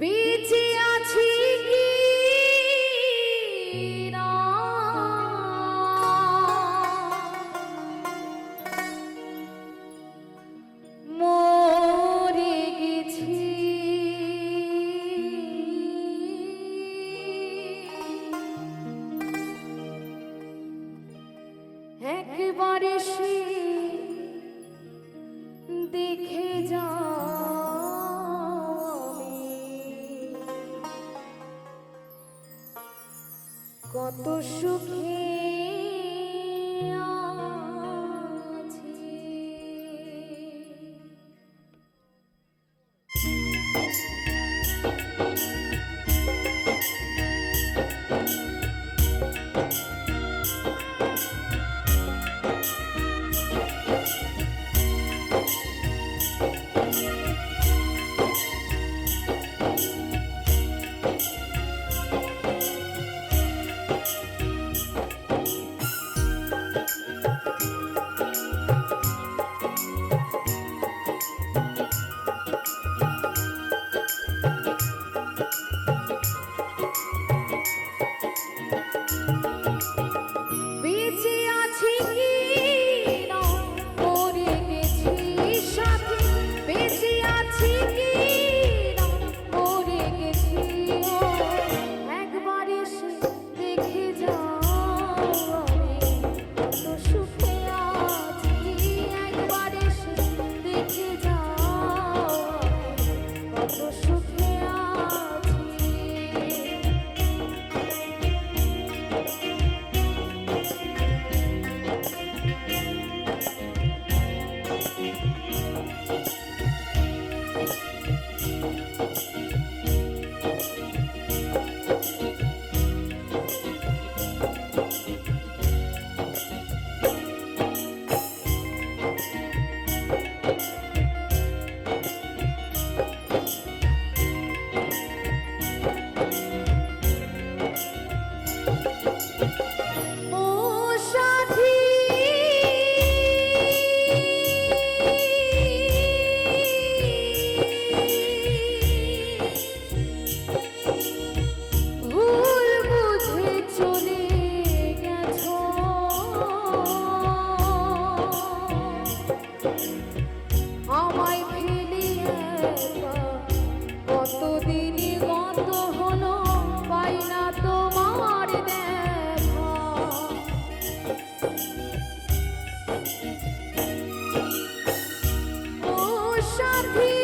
বেঁচে আছি কি না মরে গেছি একবারে সে দেখে যা কত সুখে আছি। বেঁচে আছি কি না মরে গেছি সাথী, বেঁচে আছি কি না মরে গেছি একবার এসে দেখে যাও আমি কত সুখে আছি। একবার এসে দেখে যাও কত সুখে আছি। আমায় ফেলিয়ে কতদিন গত হলো পাই না তোমার দেখা। ও সাথী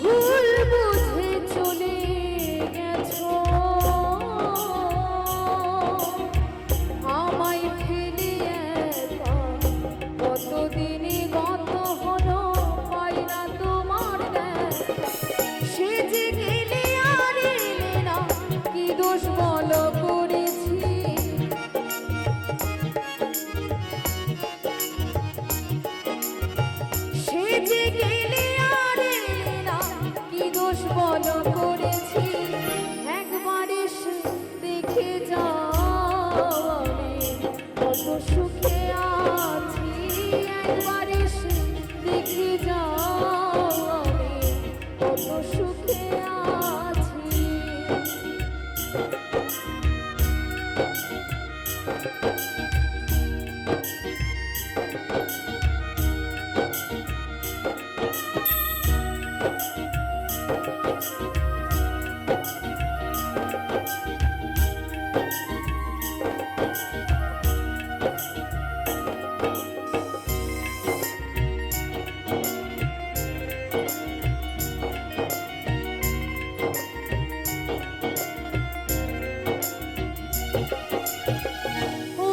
ভুল বুঝে চলে গেছো আমায় ফেলিয়ে কতদিন গত হলো পাই না তোমার দেখা। সে যে গেলে আর এলে না কি দোষ বলো করেছি, সে যে গেলে আর এলে না কি দোষ বলো করেছি। একবার এসে দেখে যাও আমি কত সুখে আছি। একবার এসে দেখে যাও আমি কত সুখে আছি। ও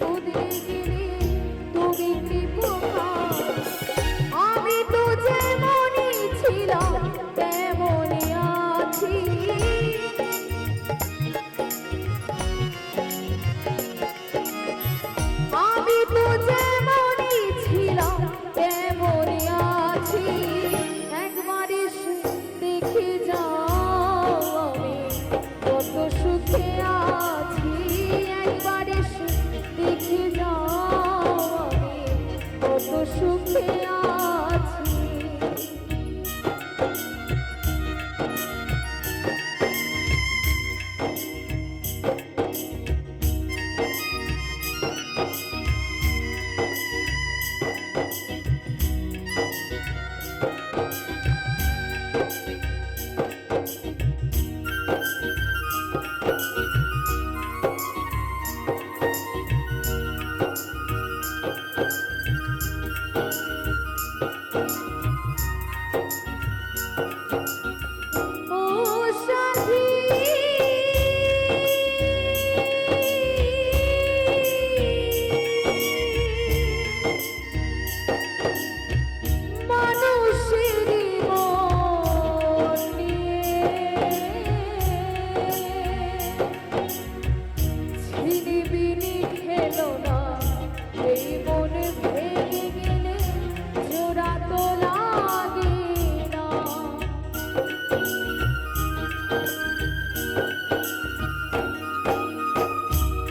বদলে গেলে তুমি কি পোকা আমি তো যেমনই ছিলাম তেমনই আছি আমি তো যেমনই ছিলাম তেমনই আছি একবার এসে দেখে যাও আমি কত সুখে আছি একবার এসে দেখে যাও আমি কত সুখে আছি ও সাথী মানুষের মন নিয়ে ছিনিবিনি খেলো না এই মন ভেঙে গেলে জোড়া তো লাগে না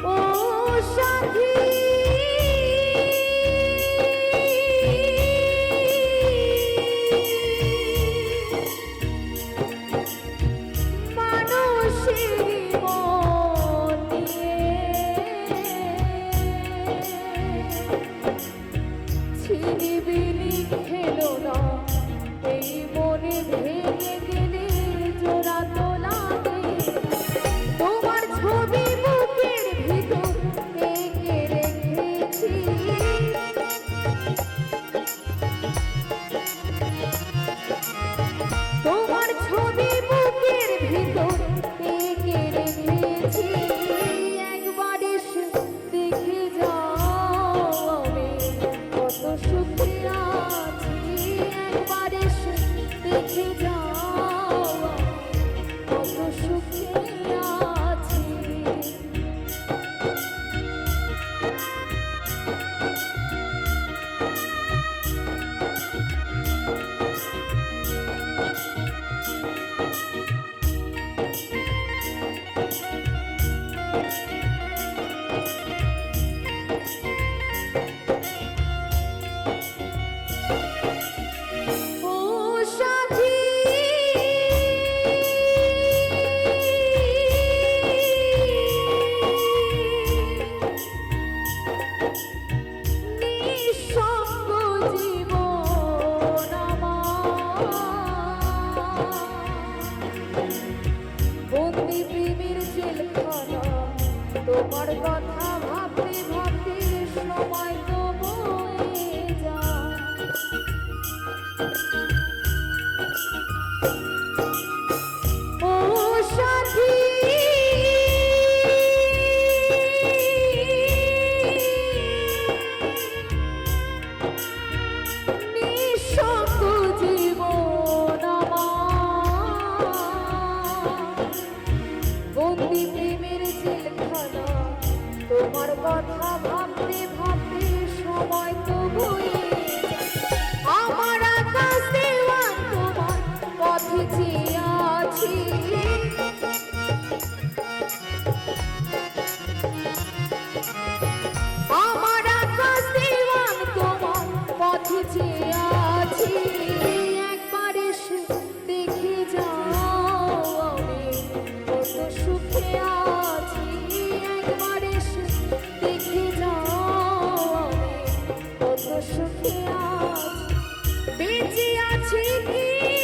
ও সাথী মানুষের মন নিয়ে ছিনিবিনি খেলো না এই মনে ভেঙে গেলে জোড়া তো লাগে তোমার ছবি বুকের ভিতর এঁকে রেখেছি তোমার ছবি বুকের ভিতর এঁকে রেখেছি একবার এসে দেখে যাও আমি কত সুখে আছি একবার এসে দেখে যাও আমি কত সুখে আছি ও সাথী নিঃসঙ্গ জীবন আমার বন্দি প্রেমের জেলখানা তোমার কথা ভাবতে ভাবতে সময় তো বয়ে যায় ও সাথী নিঃসঙ্গ জীবন আমার বন্দি প্রেমের জেলখানা তোমার কথা ভাবতে ভাবতে সময় তো বয়ে আমার আকাশ দেওয়ান তোমার পথে চেয়ে আছি আমার আকাশ দেওয়ান তোমার পথে চেয়ে আছি একবার এসে দেখে যাও আমি কত সুখে আছি একবার এসে দেখে যাও আমি কত সুখে আছি বেঁচে আছি কি